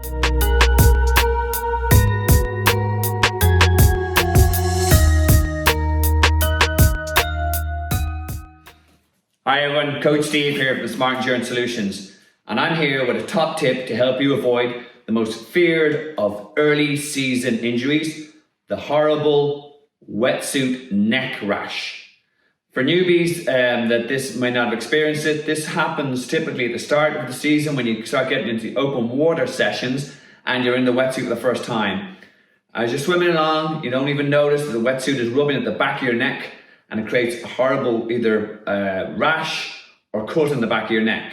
Hi everyone, Coach Steve here from Smart Endurance Solutions, and I'm here with a top tip to help you avoid the most feared of early season injuries, the horrible wetsuit neck rash. For newbies that this may not have experienced it, this happens typically at the start of the season when you start getting into the open water sessions and you're in the wetsuit for the first time. As you're swimming along, you don't even notice that the wetsuit is rubbing at the back of your neck, and it creates a horrible either rash or cut in the back of your neck.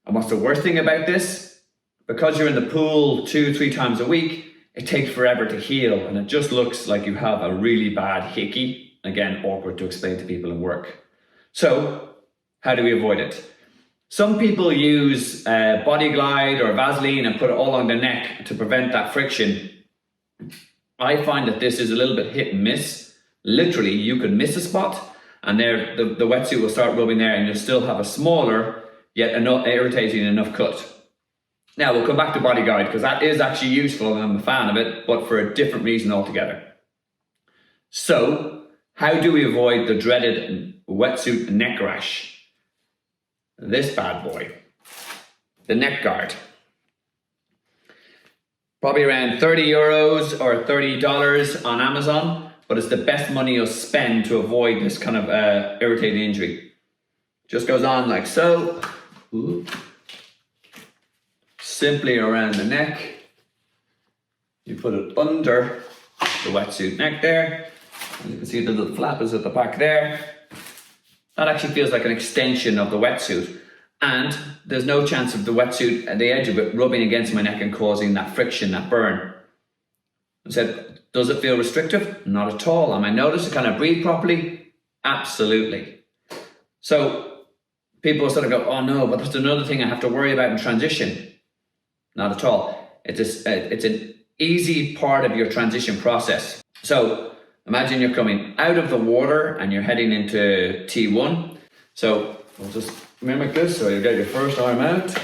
And what's the worst thing about this? Because you're in the pool 2-3 times a week, it takes forever to heal, and it just looks like you have a really bad hickey. Again, awkward to explain to people in work. So, how do we avoid it? Some people use Body Glide or Vaseline and put it all on their neck to prevent that friction. I find that this is a little bit hit and miss. Literally, you could miss a spot and there the wetsuit will start rubbing there and you'll still have a smaller yet irritating enough cut. Now we'll come back to Body Glide because that is actually useful and I'm a fan of it, but for a different reason altogether. So, how do we avoid the dreaded wetsuit neck rash? This bad boy, the neck guard. Probably around €30 or $30 on Amazon. But it's the best money you'll spend to avoid this kind of irritating injury. Just goes on like so. Ooh. Simply around the neck. You put it under the wetsuit neck there. And you can see the little flap is at the back there. That actually feels like an extension of the wetsuit. And there's no chance of the wetsuit at the edge of it rubbing against my neck and causing that friction, that burn. I said, does it feel restrictive? Not at all. Am I notice it? Can I breathe properly? Absolutely. So people sort of go, oh no, but that's another thing I have to worry about in transition. Not at all. It's an easy part of your transition process. So imagine you're coming out of the water and you're heading into T1. So we'll just mimic this. So you get your first arm out.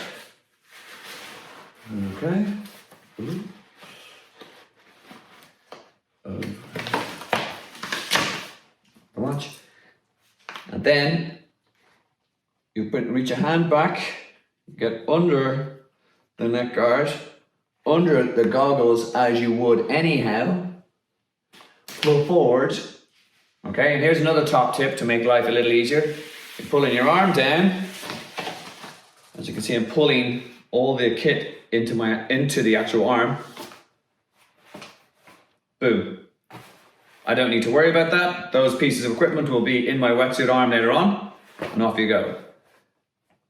Okay. Ooh. Watch. And then you reach your hand back, get under the neck guard, under the goggles as you would anyhow, pull forward. Okay, and here's another top tip to make life a little easier. You're pulling your arm down. As you can see, I'm pulling all the kit into the actual arm. Boom. I don't need to worry about that. Those pieces of equipment will be in my wetsuit arm later on, and off you go.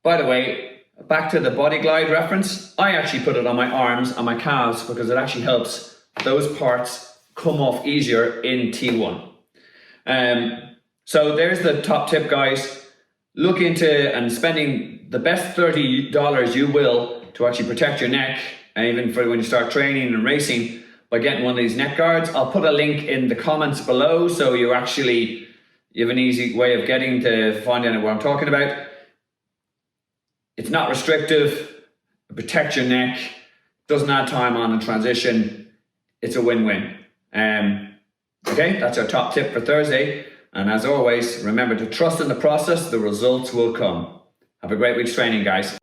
By the way, back to the Body Glide reference, I actually put it on my arms and my calves because it actually helps those parts come off easier in T1. So there's the top tip, guys. Look into and spending the best $30 you will to actually protect your neck, and even for when you start training and racing, by getting one of these neck guards. I'll put a link in the comments below so you have an easy way of getting to find out what I'm talking about. It's not restrictive, it protects your neck, doesn't add time on in transition. It's a win-win. Okay, that's our top tip for Thursday. And as always, remember to trust in the process, the results will come. Have a great week's training, guys.